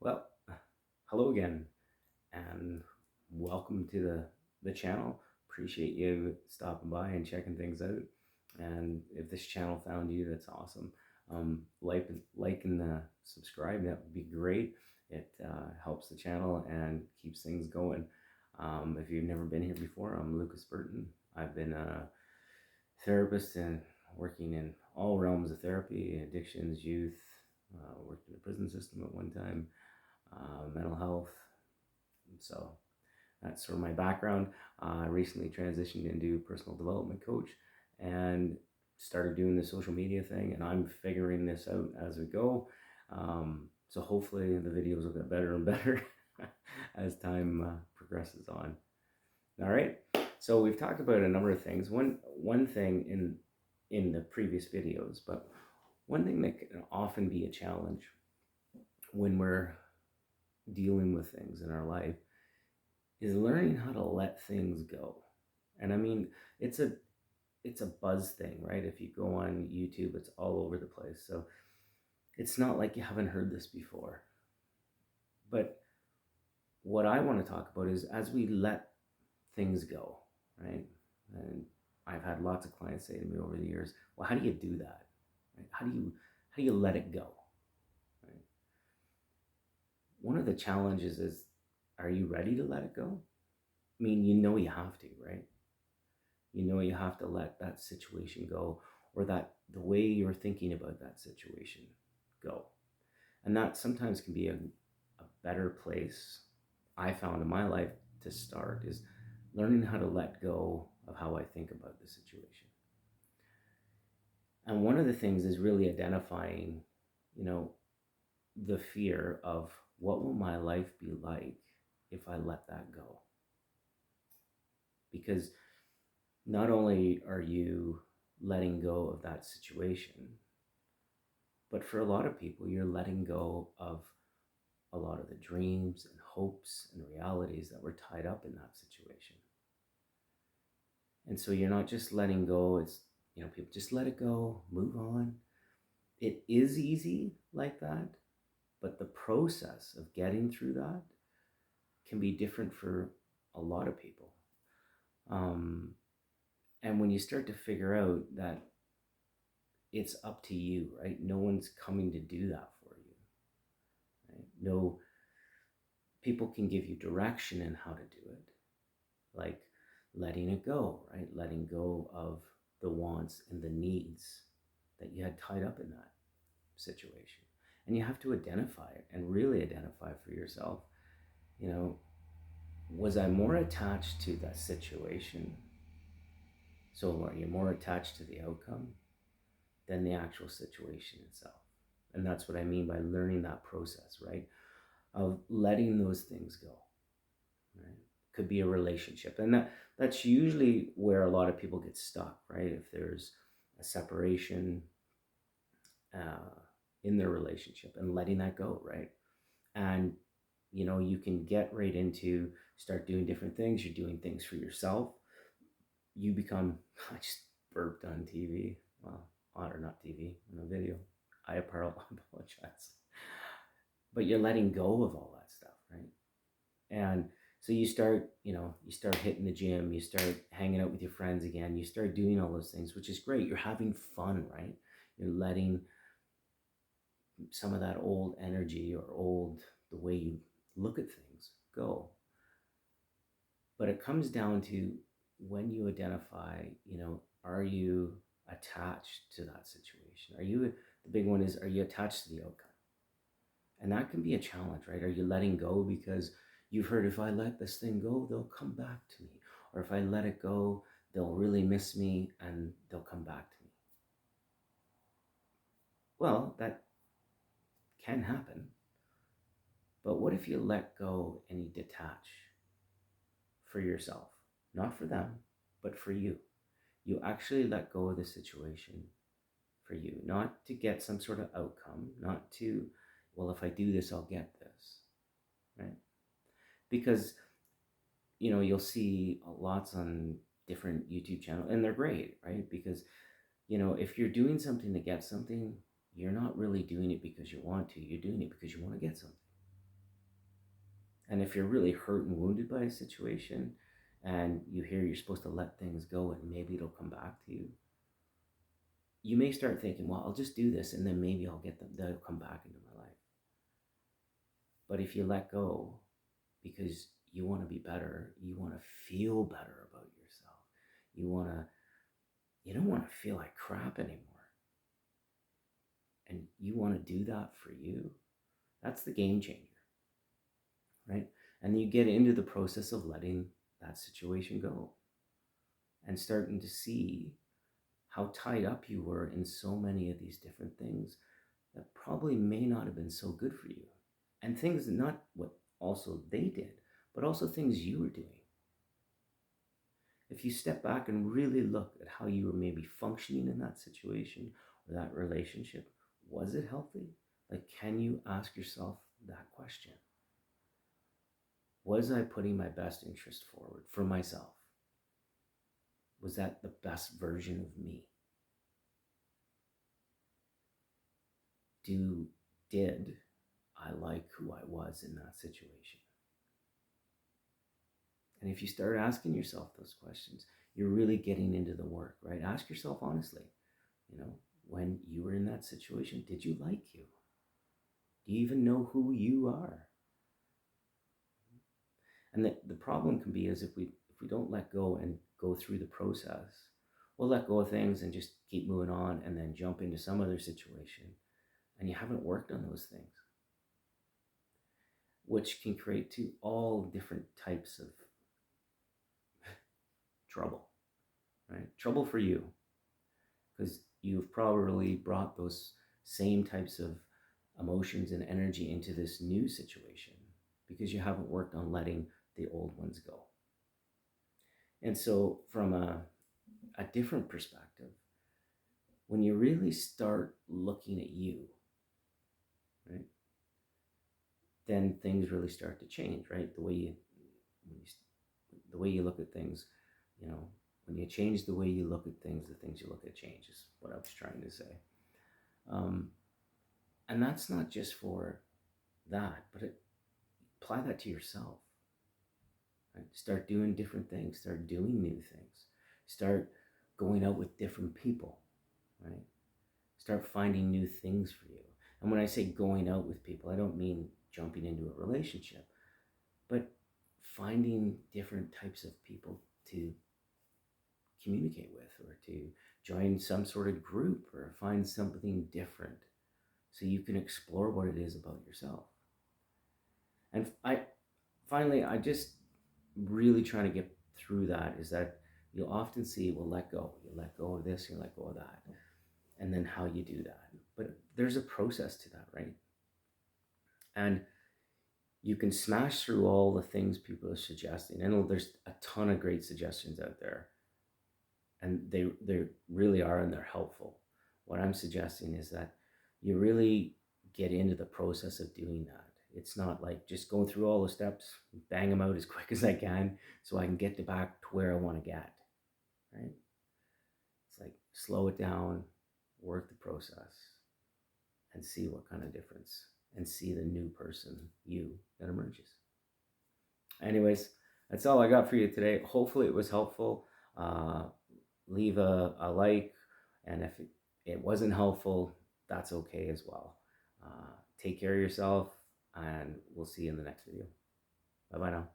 Well, hello again, and welcome to the channel. Appreciate you stopping by and checking things out. And if this channel found you, that's awesome. Like and subscribe. That would be great. It helps the channel and keeps things going. If you've never been here before, I'm Lucas Burton. I've been a therapist and working in all realms of therapy, addictions, youth. Worked in the prison system at one time, mental health. So that's sort of my background. I recently transitioned into personal development coach and started doing the social media thing, and I'm figuring this out as we go. So hopefully the videos will get better and better as time progresses on. All right. So we've talked about a number of things. One thing in the previous videos, but one thing that can often be a challenge when we're dealing with things in our life is learning how to let things go. And I mean, it's a it's a buzz thing, right? If you go on YouTube, it's all over the place. So it's not like you haven't heard this before. But what I want to talk about is as we let things go, right? And I've had lots of clients say to me over the years, "Well, how do you do that? Right? How do you let it go?" Right? One of the challenges is, are you ready to let it go? I mean, you have to, right? You have to let that situation go, or that the way you're thinking about that situation go. And that sometimes can be a better place, I found in my life, to start is learning how to let go of how I think about the situation. And one of the things is really identifying, you know, the fear of what will my life be like if I let that go? Because not only are you letting go of that situation, but for a lot of people, you're letting go of a lot of the dreams and hopes and realities that were tied up in that situation. And so you're not just letting go, it's, people just let it go, move on. It is easy like that, but the process of getting through that can be different for a lot of people. And when you start to figure out that it's up to you, right? No one's coming to do that for you, right? No, people can give you direction in how to do it, like letting it go, right? Letting go of the wants and the needs that you had tied up in that situation. And you have to identify it and really identify for yourself, you know, was I more attached to that situation? So are you more attached to the outcome than the actual situation itself? And that's what I mean by learning that process, right? Of letting those things go, right? Could be a relationship. And that's usually where a lot of people get stuck, right? If there's a separation in their relationship and letting that go, right? And you can get right into start doing different things. You're doing things for yourself. You become, I just burped on TV. Well, on or not TV, on a video. I apologize. But you're letting go of all that stuff, right? And so you start hitting the gym, you start hanging out with your friends again, you start doing all those things, which is great. You're having fun, right? You're letting some of that old energy or the way you look at things go. But it comes down to when you identify, are you attached to that situation? The big one is, are you attached to the outcome? And that can be a challenge, right? Are you letting go because you've heard, if I let this thing go, they'll come back to me. Or if I let it go, they'll really miss me and they'll come back to me. Well, that can happen. But what if you let go and you detach for yourself? Not for them, but for you. You actually let go of the situation for you, not to get some sort of outcome, not to, well, if I do this, I'll get this, right? Because you'll see lots on different YouTube channels, and they're great, right? Because if you're doing something to get something, you're not really doing it because you want to. You're doing it because you want to get something. And if you're really hurt and wounded by a situation and you hear you're supposed to let things go and maybe it'll come back to you, you may start thinking, well, I'll just do this and then maybe I'll get them, they'll come back into my life. But if you let go because you want to be better, you want to feel better about yourself, you don't want to feel like crap anymore. And you want to do that for you, that's the game changer, right? And you get into the process of letting that situation go and starting to see how tied up you were in so many of these different things that probably may not have been so good for you. And things not what also they did, but also things you were doing. If you step back and really look at how you were maybe functioning in that situation or that relationship, was it healthy? Like, can you ask yourself that question? Was I putting my best interest forward for myself? Was that the best version of me? Did I like who I was in that situation? And if you start asking yourself those questions, you're really getting into the work, right? Ask yourself honestly, when you were in that situation, did you like you? Do you even know who you are? And the problem can be is if we don't let go and go through the process, we'll let go of things and just keep moving on and then jump into some other situation. And you haven't worked on those things, which can create all different types of trouble, right? Trouble for you, because you've probably brought those same types of emotions and energy into this new situation because you haven't worked on letting the old ones go. And so from a different perspective, when you really start looking at you, right, then things really start to change, right? The way you look at things, when you change the way you look at things, the things you look at change is what I was trying to say. And that's not just for that, but apply that to yourself. Right? Start doing different things. Start doing new things. Start going out with different people, right? Start finding new things for you. And when I say going out with people, I don't mean jumping into a relationship, but finding different types of people to communicate with or to join some sort of group or find something different so you can explore what it is about yourself. And I just really trying to get through that is that you'll often see, well, let go. You let go of this, you let go of that. And then how you do that. But there's a process to that, right? And you can smash through all the things people are suggesting. And there's a ton of great suggestions out there. And they really are, and they're helpful. What I'm suggesting is that you really get into the process of doing that. It's not like just going through all the steps, bang them out as quick as I can so I can get back to where I want to get, right? It's like slow it down, work the process, and see what kind of difference, and see the new person, you, that emerges. Anyways, that's all I got for you today. Hopefully it was helpful. Leave a like, and if it wasn't helpful, that's okay as well. Take care of yourself, and we'll see you in the next video. Bye-bye now.